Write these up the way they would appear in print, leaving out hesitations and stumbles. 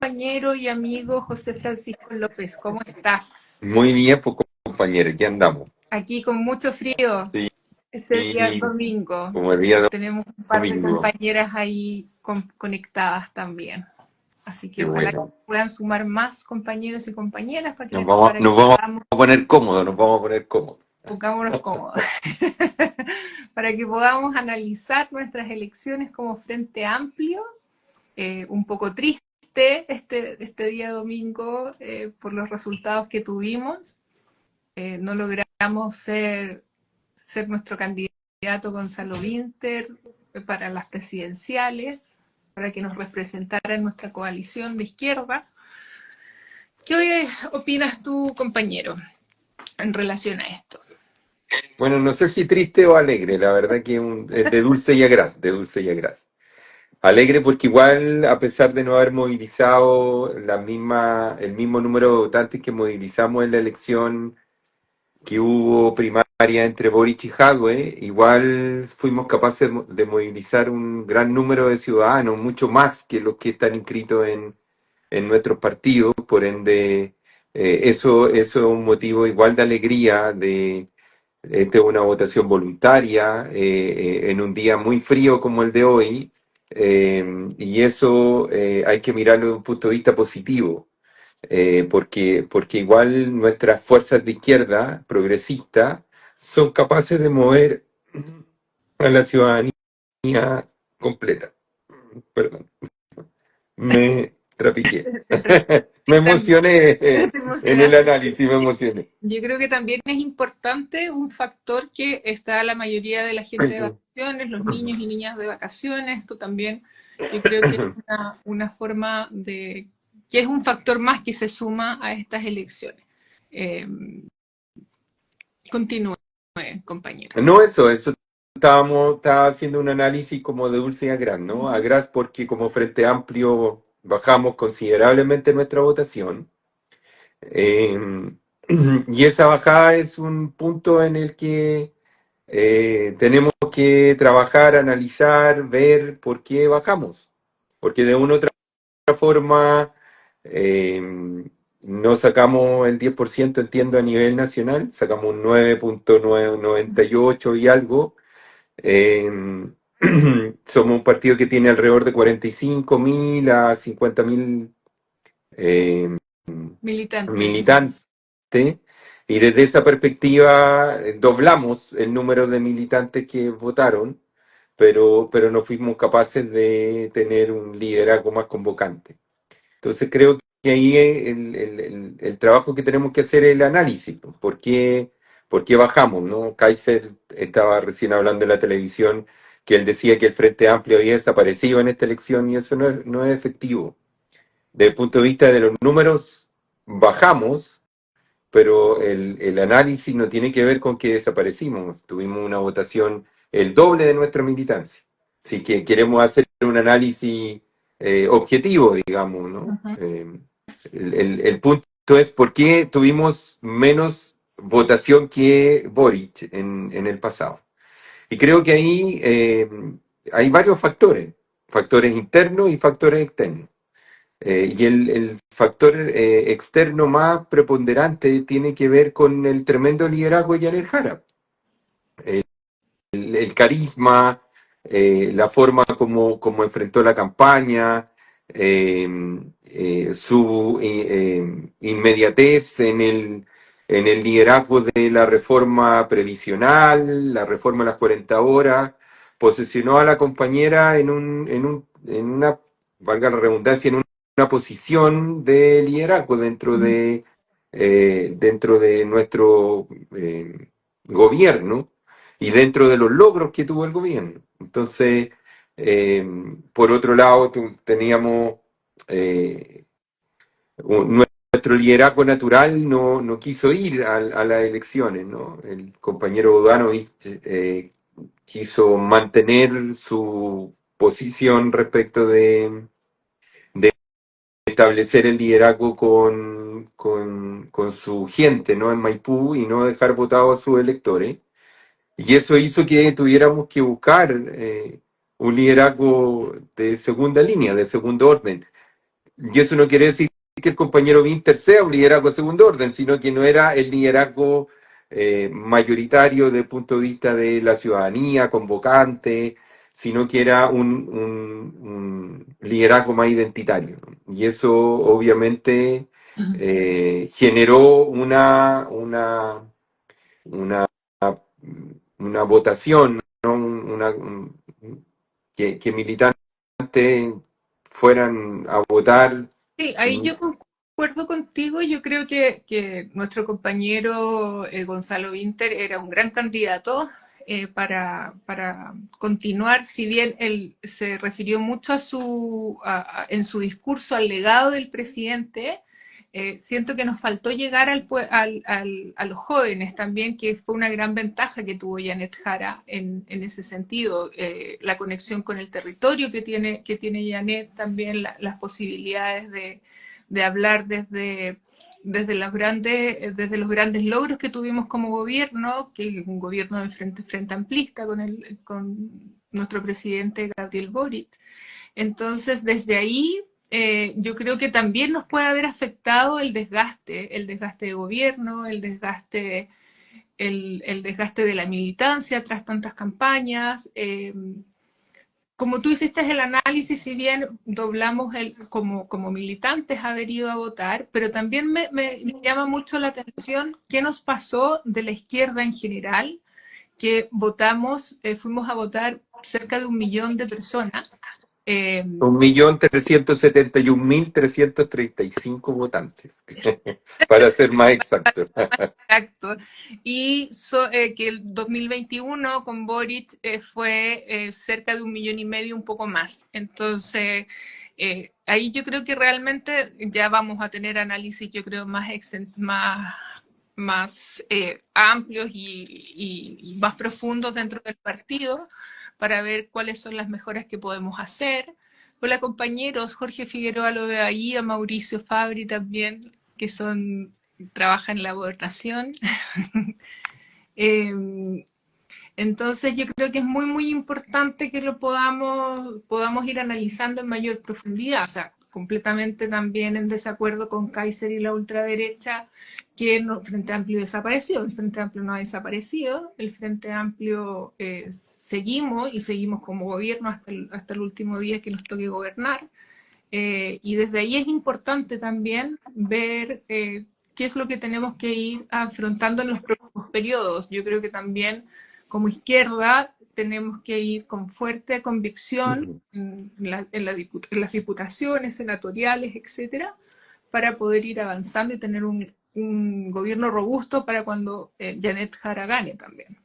compañero y amigo José Francisco López. ¿Cómo estás? Muy bien, pues compañeros, ya andamos. Aquí con mucho frío Sí, este día domingo. como el día Tenemos un par de domingo. compañeras ahí conectadas también. Así que Qué ojalá que bueno. puedan sumar más compañeros y compañeras Nos vamos, para que nos vamos podamos, a poner cómodos, nos vamos a poner cómodos. pongámonos cómodos, para que podamos analizar nuestras elecciones como Frente Amplio. Un poco triste este día domingo por los resultados que tuvimos. No logramos ser nuestro candidato Gonzalo Vinter para las presidenciales, para que nos representara en nuestra coalición de izquierda. ¿Qué opinas tú, compañero, en relación a esto? Bueno, no sé si triste o alegre, la verdad que es de dulce y a gras, de dulce y a gras. Alegre porque igual, a pesar de no haber movilizado el mismo número de votantes que movilizamos en la elección que hubo primaria entre Boric y Jadwe, igual fuimos capaces de movilizar un gran número de ciudadanos, mucho más que los que están inscritos en nuestros partidos, por ende, eso es un motivo igual de alegría, esta es una votación voluntaria, en un día muy frío como el de hoy, y eso hay que mirarlo desde un punto de vista positivo porque igual nuestras fuerzas de izquierda progresistas son capaces de mover a la ciudadanía completa. Perdón, me trapiqué. Me También emocioné te en el emocionaste. análisis, me emocioné. Yo creo que también es importante un factor que está la mayoría de la gente de vacaciones, los niños y niñas de vacaciones, esto también yo creo que es una forma de, que es un factor más que se suma a estas elecciones. Eh, Continúe, compañera. No eso estaba haciendo un análisis como de dulce y a gras, ¿no? A gras porque como Frente Amplio bajamos considerablemente nuestra votación. Eh, y esa bajada es un punto en el que tenemos que trabajar, analizar, ver por qué bajamos. Porque de una u otra forma eh, no sacamos el 10%, entiendo, a nivel nacional, sacamos un 9,98 y algo. Eh, Somos un partido que tiene alrededor de 45.000 a 50.000 eh, Militante. militantes, y desde esa perspectiva doblamos el número de militantes que votaron, pero no fuimos capaces de tener un liderazgo más convocante. Entonces creo que ahí el trabajo que tenemos que hacer es el análisis, pues. ¿Por qué bajamos, no? Kaiser estaba recién hablando en la televisión que él decía que el Frente Amplio había desaparecido en esta elección y eso no es efectivo. Desde el punto de vista de los números, bajamos, pero el análisis no tiene que ver con que desaparecimos. Tuvimos una votación el doble de nuestra militancia. Así que queremos hacer un análisis objetivo, digamos, ¿no? El punto es por qué tuvimos menos votación que Boric en el pasado. Y creo que ahí hay varios factores, factores internos y factores externos. Y el factor externo más preponderante tiene que ver con el tremendo liderazgo de Janet Jara. El carisma, la forma como enfrentó la campaña, su inmediatez en el liderazgo de la reforma previsional, la reforma de las 40 horas, posicionó a la compañera en una, valga la redundancia, en una posición de liderazgo dentro de nuestro gobierno y dentro de los logros que tuvo el gobierno. Entonces, eh, por otro lado, teníamos eh, nuestro liderazgo natural no quiso ir a las elecciones, ¿no? El compañero Bodanovich quiso mantener su posición respecto de establecer el liderazgo con su gente, ¿no? En Maipú y no dejar votados a sus electores. Y eso hizo que tuviéramos que buscar un liderazgo de segunda línea, de segundo orden. Y eso no quiere decir que el compañero Winter sea un liderazgo de segundo orden, sino que no era el liderazgo mayoritario desde el punto de vista de la ciudadanía, convocante, sino que era un liderazgo más identitario, ¿no? Y eso obviamente generó una, una votación, ¿no? Que militantes fueran a votar. Sí, ahí yo concuerdo contigo. Yo creo que nuestro compañero Gonzalo Vinter era un gran candidato para continuar, si bien él se refirió mucho en su discurso al legado del presidente. Siento que nos faltó llegar a los jóvenes también, que fue una gran ventaja que tuvo Janet Jara en ese sentido. La conexión con el territorio que tiene Janet, también las posibilidades de hablar desde los grandes logros que tuvimos como gobierno, que es un gobierno de frente amplista con nuestro presidente Gabriel Boric. Entonces, desde ahí yo creo que también nos puede haber afectado el desgaste de gobierno, el desgaste de la militancia tras tantas campañas. Como tú hiciste el análisis, si bien doblamos como militantes haber ido a votar, pero también me llama mucho la atención qué nos pasó de la izquierda en general, que fuimos a votar cerca de 1 millón de personas. Eh, 1.371.335 votantes, para ser más exacto. Exacto. Que el 2021 con Boric fue cerca de 1,5 millones, un poco más. Entonces, ahí yo creo que realmente ya vamos a tener análisis, yo creo, más amplios y más profundos dentro del partido para ver cuáles son las mejoras que podemos hacer. Hola compañeros, Jorge Figueroa lo veo ahí, a Mauricio Fabri también, que trabaja en la gobernación. eh, entonces yo creo que es muy importante que lo podamos ir analizando en mayor profundidad. O sea, completamente también en desacuerdo con Kaiser y la ultraderecha, que el Frente Amplio desapareció. El Frente Amplio no ha desaparecido. El Frente Amplio seguimos como gobierno hasta el último día que nos toque gobernar. Y desde ahí es importante también ver qué es lo que tenemos que ir afrontando en los próximos periodos. Yo creo que también como izquierda tenemos que ir con fuerte convicción en las diputaciones, senatoriales, etcétera, para poder ir avanzando y tener un gobierno robusto para cuando Janet Jara gane también.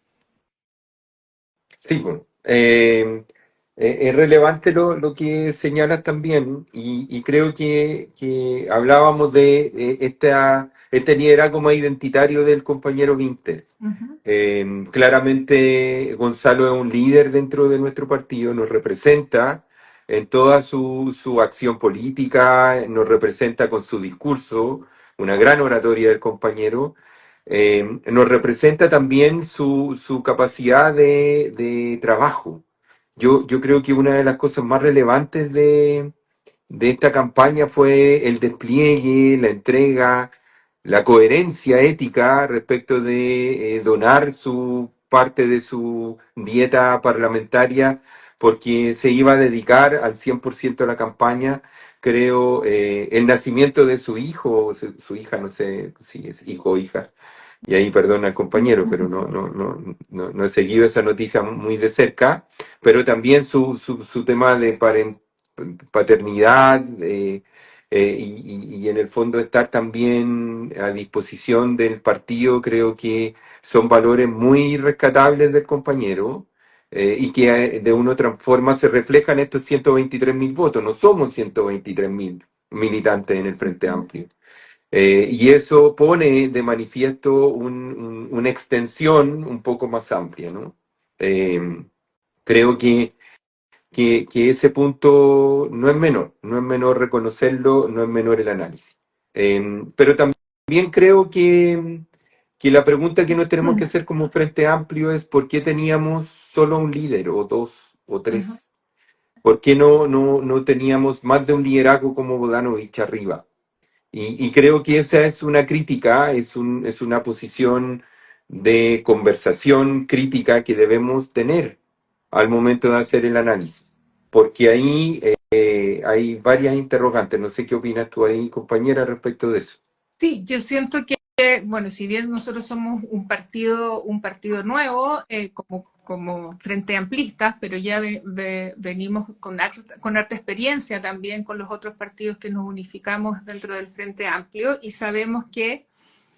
Sí, bueno, es relevante lo que señalas también y creo que hablábamos de este liderazgo más identitario del compañero Winter. Uh-huh. Claramente Gonzalo es un líder dentro de nuestro partido, nos representa en toda su acción política, nos representa con su discurso, una gran oratoria del compañero. Nos representa también su capacidad de trabajo. Yo creo que una de las cosas más relevantes de esta campaña fue el despliegue, la entrega, la coherencia ética respecto de donar su parte de su dieta parlamentaria porque se iba a dedicar al 100% a la campaña. Creo el nacimiento de su hijo, su hija, no sé si es hijo o hija, y ahí perdona al compañero, pero no he seguido esa noticia muy de cerca, pero también su tema de paternidad y en el fondo estar también a disposición del partido, creo que son valores muy rescatables del compañero. Y que de una u otra forma se reflejan estos 123.000 votos. No somos 123.000 militantes en el Frente Amplio. Y eso pone de manifiesto una extensión un poco más amplia, ¿no? Creo que ese punto no es menor reconocerlo, no es menor el análisis. Pero también creo que la pregunta que nos tenemos que hacer como Frente Amplio es ¿por qué teníamos solo un líder o dos o tres? ¿por qué no teníamos más de un liderazgo como Bodanovich arriba? Y creo que esa es una crítica, es una posición de conversación crítica que debemos tener al momento de hacer el análisis, porque ahí hay varias interrogantes. No sé qué opinas tú ahí, compañera, respecto de eso. Sí, yo siento que, bueno, si bien nosotros somos un partido nuevo, como Frente Amplistas, pero ya venimos con harta experiencia también con los otros partidos que nos unificamos dentro del Frente Amplio y sabemos que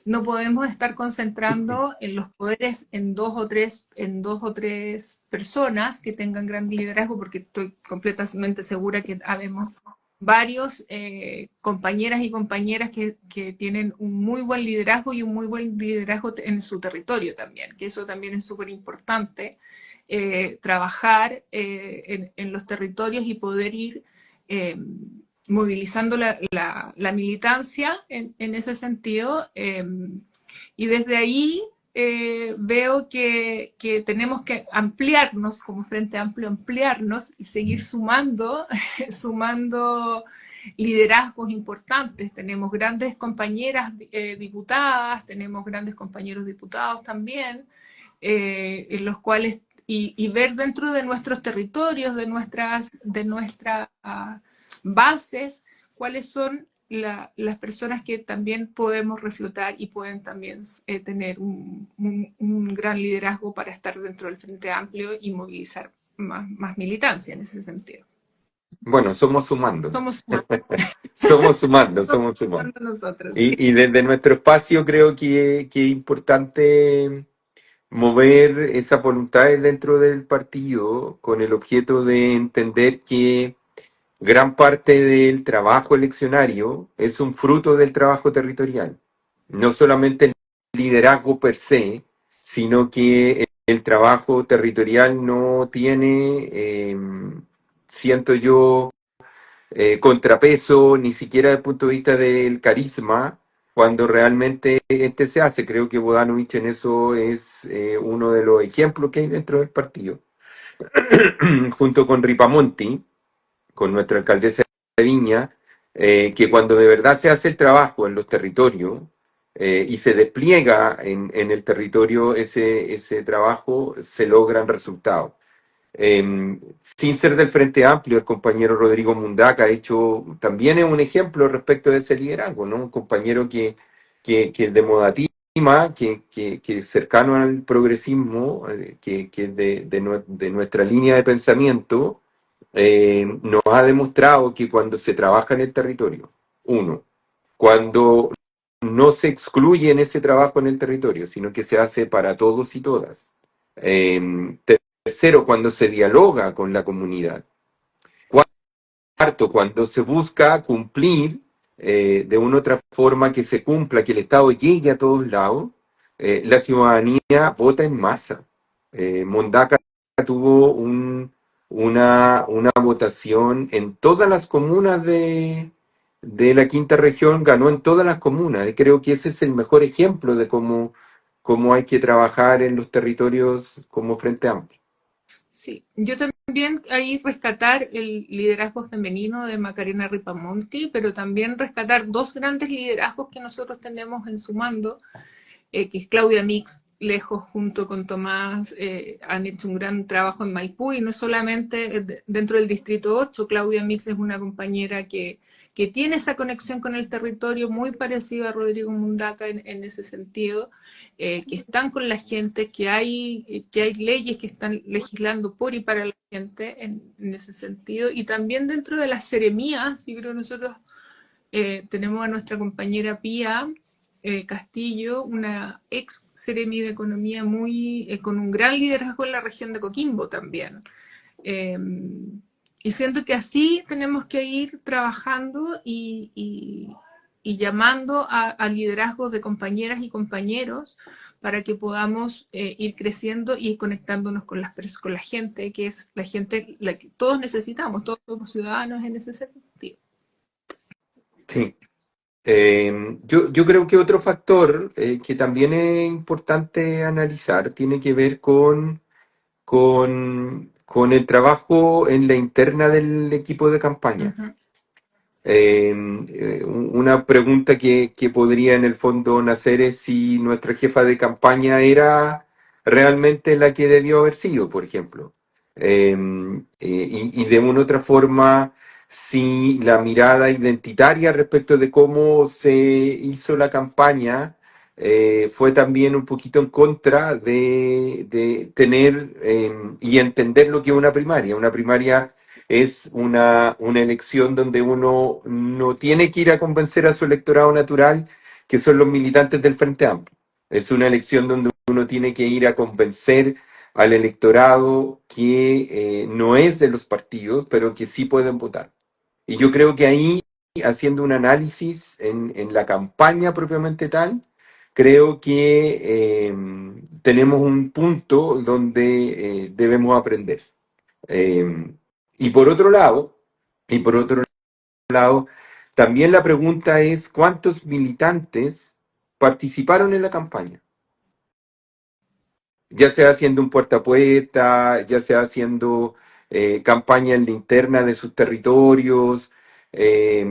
no podemos estar concentrando en los poderes en dos o tres personas que tengan gran liderazgo, porque estoy completamente segura que habemos varios compañeras y compañeras que tienen un muy buen liderazgo y un muy buen liderazgo en su territorio también, que eso también es súper importante, trabajar en los territorios y poder ir eh, movilizando la militancia en ese sentido. Y desde ahí veo que tenemos que ampliarnos como Frente Amplio, ampliarnos y seguir sumando, sumando liderazgos importantes. Tenemos grandes compañeras diputadas, tenemos grandes compañeros diputados también, en los cuales y ver dentro de nuestros territorios, de nuestras bases, cuáles son las personas que también podemos reflotar y pueden también tener un gran liderazgo para estar dentro del Frente Amplio y movilizar más militancia en ese sentido. Bueno, somos sumando, Somos sumando, somos sumando. nosotros, sí. Y desde nuestro espacio creo que es importante mover esas voluntades dentro del partido con el objeto de entender que gran parte del trabajo eleccionario es un fruto del trabajo territorial. No solamente el liderazgo per se, sino que el trabajo territorial no tiene, siento yo, contrapeso, ni siquiera desde el punto de vista del carisma, cuando realmente este se hace. Creo que Bodanovich en eso es uno de los ejemplos que hay dentro del partido, junto con Ripamonti, con nuestra alcaldesa de Viña, que cuando de verdad se hace el trabajo en los territorios y se despliega en el territorio ese trabajo, se logran resultados. Sin ser del Frente Amplio, el compañero Rodrigo Mundaca ha hecho, también es un ejemplo respecto de ese liderazgo, ¿no? Un compañero que es de Modatima, que es cercano al progresismo, que es de nuestra línea de pensamiento, nos ha demostrado que cuando se trabaja en el territorio, uno, cuando no se excluye en ese trabajo en el territorio, sino que se hace para todos y todas. Tercero, cuando se dialoga con la comunidad. Cuarto, cuando se busca cumplir de una u otra forma que se cumpla, que el Estado llegue a todos lados, la ciudadanía vota en masa. Mondaca tuvo una votación en todas las comunas de la quinta región, ganó en todas las comunas. Y creo que ese es el mejor ejemplo de cómo hay que trabajar en los territorios como Frente Amplio. Sí, yo también ahí rescatar el liderazgo femenino de Macarena Ripamonti, pero también rescatar dos grandes liderazgos que nosotros tenemos en Sumando, que es Claudia Mix, lejos junto con Tomás, han hecho un gran trabajo en Maipú y no solamente dentro del Distrito 8. Claudia Mix es una compañera que tiene esa conexión con el territorio muy parecida a Rodrigo Mundaca en ese sentido, que están con la gente, que hay leyes que están legislando por y para la gente en ese sentido, y también dentro de las seremías, yo creo que nosotros tenemos a nuestra compañera Pía Castillo, una ex seremi de Economía con un gran liderazgo en la región de Coquimbo también. Eh, y siento que así tenemos que ir trabajando y llamando a liderazgos de compañeras y compañeros para que podamos ir creciendo y conectándonos con la gente, que es la gente la que todos necesitamos, todos somos ciudadanos en ese sentido. Sí. Yo creo que otro factor que también es importante analizar tiene que ver con con el trabajo en la interna del equipo de campaña. Ujú. Una pregunta que podría en el fondo nacer es si nuestra jefa de campaña era realmente la que debió haber sido, por ejemplo. Y de una u otra forma, si la mirada identitaria respecto de cómo se hizo la campaña fue también un poquito en contra de tener y entender lo que es una primaria. Una primaria es una elección donde uno no tiene que ir a convencer a su electorado natural, que son los militantes del Frente Amplio. Es una elección donde uno tiene que ir a convencer al electorado que no es de los partidos, pero que sí pueden votar. Y yo creo que ahí, haciendo un análisis en la campaña propiamente tal, creo que tenemos un punto donde debemos aprender. Eh, y por otro lado, y por otro lado, también la pregunta es ¿cuántos militantes participaron en la campaña? Ya sea haciendo un puerta a puerta, ya sea haciendo campaña en la interna de sus territorios, eh,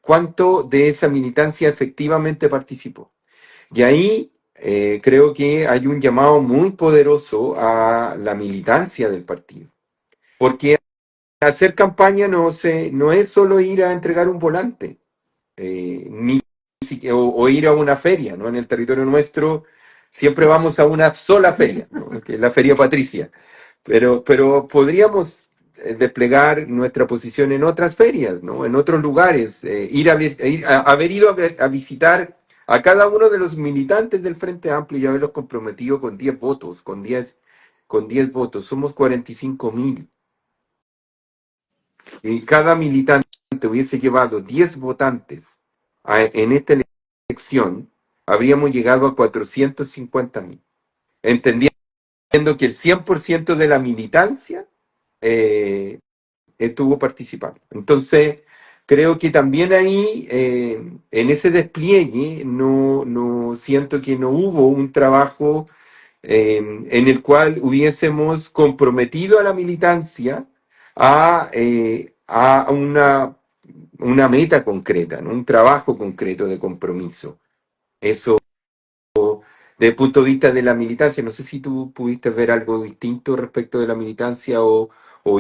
¿cuánto de esa militancia efectivamente participó? Y ahí creo que hay un llamado muy poderoso a la militancia del partido, porque hacer campaña no es solo ir a entregar un volante, ni o ir a una feria, ¿no? En el territorio nuestro siempre vamos a una sola feria, ¿no? Que es la Feria Patricia, pero podríamos desplegar nuestra posición en otras ferias, ¿no? En otros lugares, haber ido a visitar a cada uno de los militantes del Frente Amplio y haberlos comprometido con 10 votos, con 10 votos. Somos 45.000. Si cada militante hubiese llevado 10 votantes en esta elección, habríamos llegado a 450.000, entendiendo que el 100% de la militancia eh, estuvo participando. Entonces, creo que también ahí, en ese despliegue, no siento que no hubo un trabajo en el cual hubiésemos comprometido a la militancia a una meta concreta, ¿no? Un trabajo concreto de compromiso. Eso, desde el punto de vista de la militancia, no sé si tú pudiste ver algo distinto respecto de la militancia o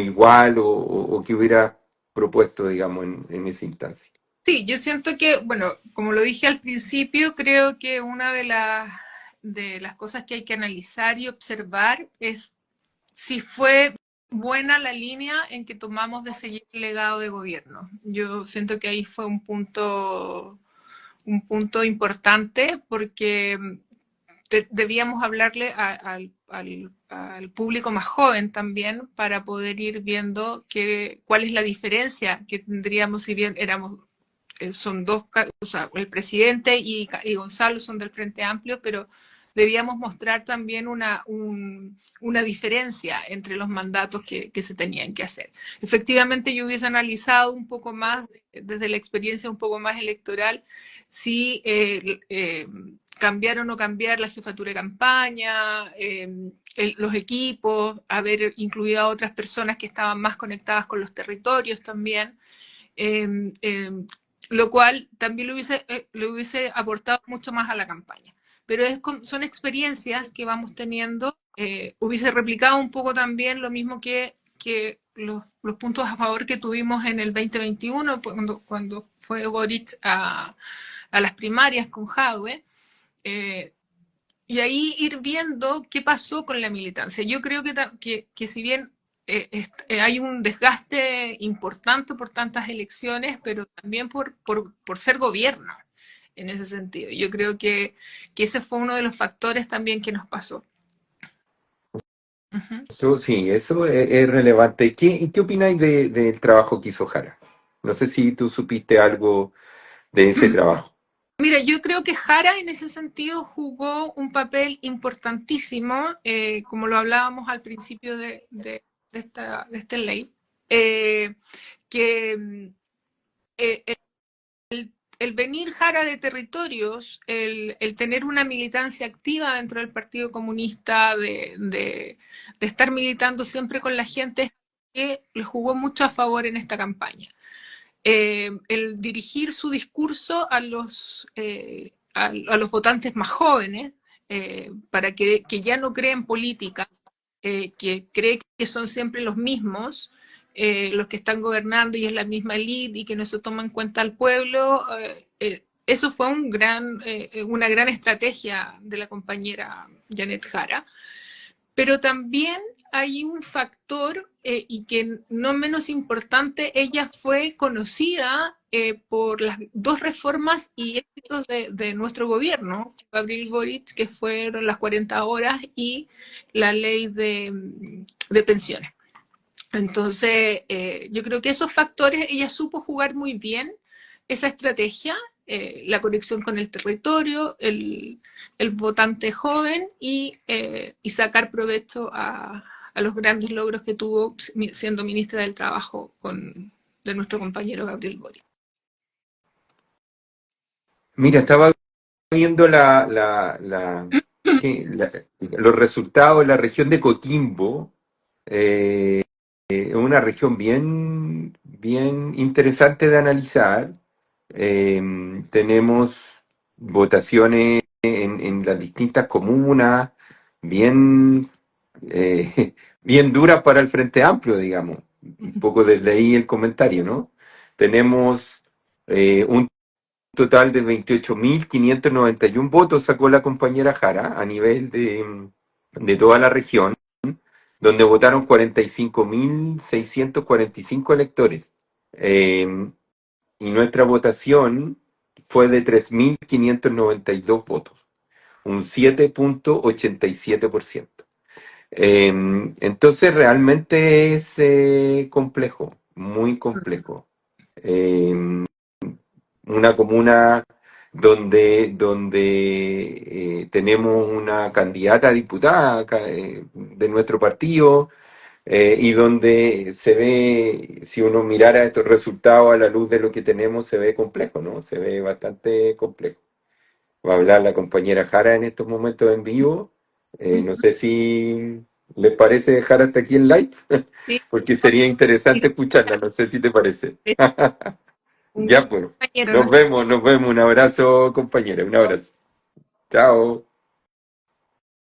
igual o que hubiera propuesto, digamos, en esa instancia. Sí, yo siento que, bueno, como lo dije al principio, creo que una de las cosas que hay que analizar y observar es si fue buena la línea en que tomamos de seguir el legado de gobierno. Yo siento que ahí fue un punto importante porque debíamos hablarle al público más joven también para poder ir viendo cuál es la diferencia que tendríamos si bien éramos son dos, o sea, el presidente y Gonzalo son del Frente Amplio, pero debíamos mostrar también una diferencia entre los mandatos que se tenían que hacer. Efectivamente, yo hubiese analizado un poco más, desde la experiencia un poco más electoral, si cambiar o no cambiar la jefatura de campaña, los equipos, haber incluido a otras personas que estaban más conectadas con los territorios también. Eh, eh, lo cual también le hubiese aportado mucho más a la campaña. Pero son experiencias que vamos teniendo. Hubiese replicado un poco también lo mismo que los puntos a favor que tuvimos en el 2021, cuando fue Boric a las primarias con Jadwe. Eh, y ahí ir viendo qué pasó con la militancia. Yo creo que si bien hay un desgaste importante por tantas elecciones, pero también por ser gobierno en ese sentido. Yo creo que ese fue uno de los factores también que nos pasó. Ujú. Eso sí, eso es relevante. ¿Y qué opináis del trabajo que hizo Jara? No sé si tú supiste algo de ese trabajo. Mira, yo creo que Jara en ese sentido jugó un papel importantísimo, como lo hablábamos al principio de este ley, que el venir Jara de territorios, el tener una militancia activa dentro del Partido Comunista, de estar militando siempre con la gente, que le jugó mucho a favor en esta campaña. El dirigir su discurso a los votantes más jóvenes, para que ya no creen política, que cree que son siempre los mismos, los que están gobernando y es la misma elite y que no se toma en cuenta al pueblo. Eso fue una gran estrategia de la compañera Janet Jara. Pero también hay un factor, y que no menos importante, ella fue conocida por las dos reformas y éxitos de nuestro gobierno, Gabriel Boric, que fueron las 40 horas y la ley de pensiones. Entonces, yo creo que esos factores ella supo jugar muy bien esa estrategia, la conexión con el territorio, el votante joven y sacar provecho a los grandes logros que tuvo siendo ministra del Trabajo de nuestro compañero Gabriel Boric. Mira, estaba viendo los resultados en la región de Coquimbo. Es una región bien, bien interesante de analizar. Tenemos votaciones en las distintas comunas, bien, bien duras para el Frente Amplio, digamos. Un poco desde ahí el comentario, ¿no? Tenemos un total de 28.591 votos sacó la compañera Jara a nivel de toda la región, donde votaron 45.645 electores. Y nuestra votación fue de 3.592 votos, un 7.87%. Entonces realmente es complejo, muy complejo. Una comuna donde tenemos una candidata a diputada de nuestro partido, y donde se ve, si uno mirara estos resultados a la luz de lo que tenemos, se ve complejo, ¿no? Se ve bastante complejo. Va a hablar la compañera Jara en estos momentos en vivo. No sé si les parece dejar hasta aquí en live, Sí, porque sería interesante escucharla, no sé si te parece. un Ya gusto, pues, compañero. nos vemos, un abrazo compañera, un abrazo. Chao.